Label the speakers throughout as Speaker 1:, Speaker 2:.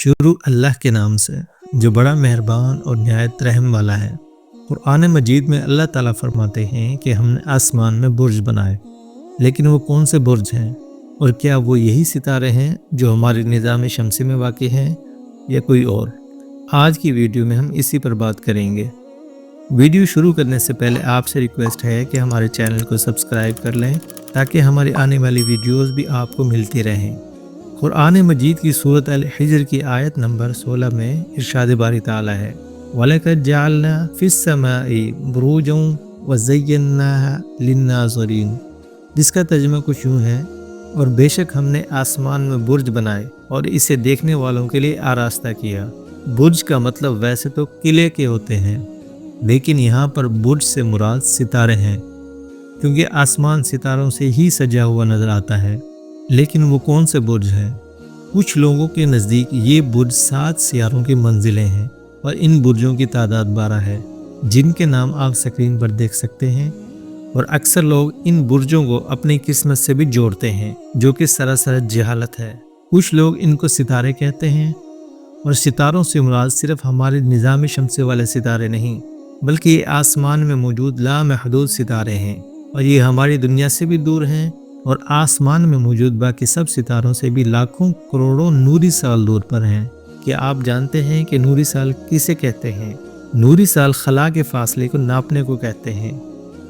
Speaker 1: शुरू अल्लाह के नाम से जो बड़ा मेहरबान और नहायत रहम वाला है। कुरान मजीद में अल्लाह ताला फरमाते हैं कि हमने आसमान में बुर्ज बनाए, लेकिन वो कौन से बुर्ज हैं और क्या वो यही सितारे हैं जो हमारे निज़ाम शमसी में वाक़ई हैं या कोई और। आज की वीडियो में हम इसी पर बात करेंगे। वीडियो शुरू करने से पहले आपसे रिक्वेस्ट है कि हमारे चैनल को सब्सक्राइब कर लें ताकि हमारी आने वाली वीडियोस भी आपको मिलती रहें। कुरान मजीद की सूरत अल हिज्र की आयत नंबर 16 में इरशाद बारी ताला है, वलक़द जअलना फिस समाई बुरूजन व ज़य्यनाहा लिन्नाज़िरीन, जिसका तर्जुमा कुछ यूँ है, और बेशक हमने आसमान में बुर्ज बनाए और इसे देखने वालों के लिए आरास्ता किया। बुर्ज का मतलब वैसे तो किले के होते हैं, लेकिन यहाँ पर बुर्ज से मुराद सितारे हैं, क्योंकि आसमान सितारों से ही सजा हुआ नजर आता है। लेकिन वो कौन से बुर्ज हैं? कुछ लोगों के नज़दीक ये बुर्ज 7 सियारों की मंजिलें हैं और इन बुर्जों की तादाद 12 है, जिनके नाम आप स्क्रीन पर देख सकते हैं। और अक्सर लोग इन बुर्जों को अपनी किस्मत से भी जोड़ते हैं, जो कि सरासर जहालत है। कुछ लोग इनको सितारे कहते हैं, और सितारों से मुराद सिर्फ हमारे निज़ाम शमसी वाले सितारे नहीं, बल्कि ये आसमान में मौजूद लामहदूद सितारे हैं, और ये हमारी दुनिया से भी दूर हैं और आसमान में मौजूद बाकी सब सितारों से भी लाखों करोड़ों नूरी साल दूर पर हैं। क्या आप जानते हैं कि नूरी साल किसे कहते हैं? नूरी साल खला के फासले को नापने को कहते हैं।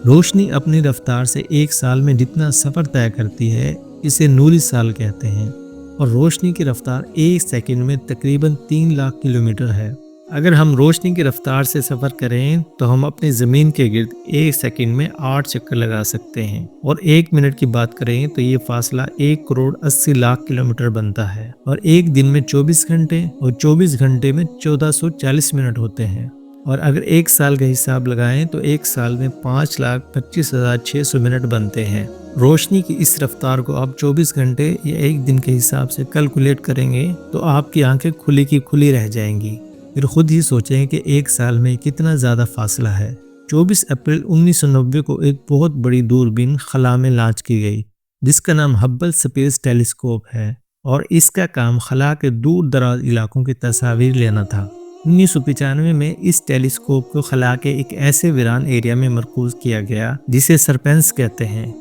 Speaker 1: रोशनी अपनी रफ्तार से एक साल में जितना सफ़र तय करती है, इसे नूरी साल कहते हैं, और रोशनी की रफ्तार एक सेकंड में तकरीबन 3 लाख किलोमीटर है। अगर हम रोशनी की रफ्तार से सफ़र करें तो हम अपनी ज़मीन के गिर्द एक सेकंड में 8 चक्कर लगा सकते हैं, और 1 मिनट की बात करें तो ये फासला 1 करोड़ 80 लाख किलोमीटर बनता है। और एक दिन में 24 घंटे और 24 घंटे में 1440 मिनट होते हैं। और अगर एक साल का हिसाब लगाएं तो एक साल में 5,25,600 मिनट बनते हैं। रोशनी की इस रफ्तार को आप 24 घंटे या एक दिन के हिसाब से कैलकुलेट करेंगे तो आपकी आंखें खुली की खुली रह जाएंगी। फिर खुद ही सोचें कि एक साल में कितना ज़्यादा फासला है। 24 अप्रैल 1990 को एक बहुत बड़ी दूरबीन खला में लॉन्च की गई, जिसका नाम हब्बल स्पेस टेलीस्कोप है, और इसका काम खला के दूर दराज इलाकों की तस्वीर लेना था। 1995 में इस टेलीस्कोप को खला के एक ऐसे वीरान एरिया में मरकूज किया गया जिसे सरपेंस कहते हैं।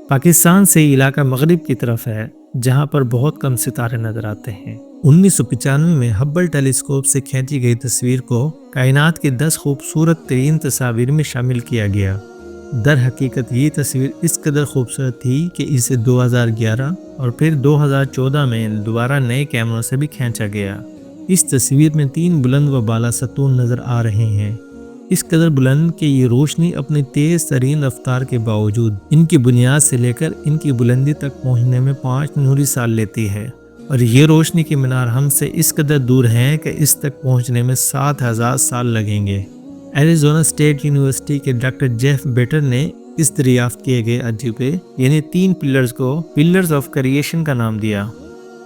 Speaker 1: पाकिस्तान से इलाका मगरिब की तरफ है, जहां पर बहुत कम सितारे नजर आते हैं। 1995 में हब्बल टेलीस्कोप से खींची गई तस्वीर को कायनात की 10 खूबसूरत तरीन तस्वीर में शामिल किया गया। दर हकीकत ये तस्वीर इस कदर खूबसूरत थी कि इसे 2011 और फिर 2014 में दोबारा नए कैमरों से भी खींचा गया। इस तस्वीर में 3 बुलंद व बाला सतून नज़र आ रहे हैं, इस कदर बुलंद कि ये रोशनी अपनी तेज़ तरीन रफ्तार के बावजूद इनकी बुनियाद से लेकर इनकी बुलंदी तक पहुंचने में 5 नूरी साल लेती है। और ये रोशनी के मीनार हमसे इस कदर दूर हैं कि इस तक पहुंचने में 7,000 साल लगेंगे। एरिज़ोना स्टेट यूनिवर्सिटी के डॉक्टर जेफ बेटर ने इस दरियाफ्त किए गए अजूबे यानी 3 पिलर्स को पिलर्स ऑफ क्रिएशन का नाम दिया।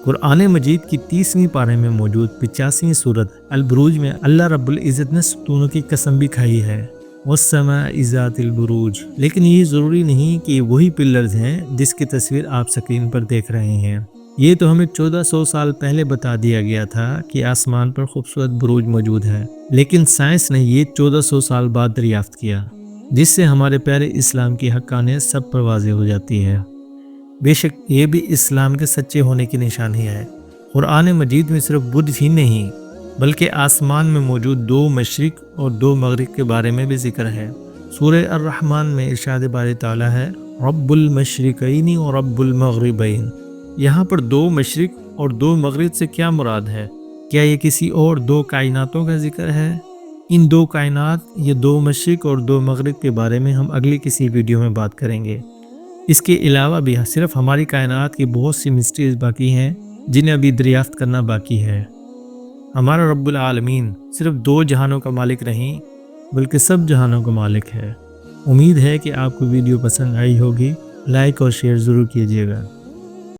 Speaker 1: कुरान मजीद की 30वीं पारे में मौजूद 85वीं सूरत अल बुरूज में अल्लाह रब्बुल इज़्ज़त ने सतूनों की कसम भी खाई है, वस्समाइ ज़ातिल बुरूज। लेकिन ये ज़रूरी नहीं कि वही पिलर्स हैं जिसकी तस्वीर आप स्क्रीन पर देख रहे हैं। ये तो हमें 1400 साल पहले बता दिया गया था कि आसमान पर खूबसूरत बुरूज मौजूद है, लेकिन साइंस ने ये 1400 साल बाद दरियाफ्त किया, जिससे हमारे प्यारे इस्लाम की हक़ानियत सब पर वाज़ेह हो जाती है। बेशक ये भी इस्लाम के सच्चे होने की निशानी है। कुरान मजीद में सिर्फ बुर्ज ही नहीं, बल्कि आसमान में मौजूद 2 मशरिक और 2 मगरिब के बारे में भी जिक्र है। सूरह अर-रहमान में इरशाद बारी ताला है, रब्बुल मशरिकैनी और रब्बुल मगरिबैन। यहाँ पर 2 मशरिक और 2 मगरिब से क्या मुराद है? क्या ये किसी और 2 कायनातों का जिक्र है? इन 2 कायनात या 2 मशरिक और 2 मगरिब के बारे में हम अगली किसी वीडियो में बात करेंगे। इसके अलावा भी सिर्फ हमारी कायनात की बहुत सी मिस्ट्रीज बाकी हैं जिन्हें अभी दरियाफ्त करना बाकी है। हमारा रब्बुल आलमीन सिर्फ 2 जहानों का मालिक नहीं, बल्कि सब जहानों का मालिक है। उम्मीद है कि आपको वीडियो पसंद आई होगी। लाइक और शेयर ज़रूर कीजिएगा।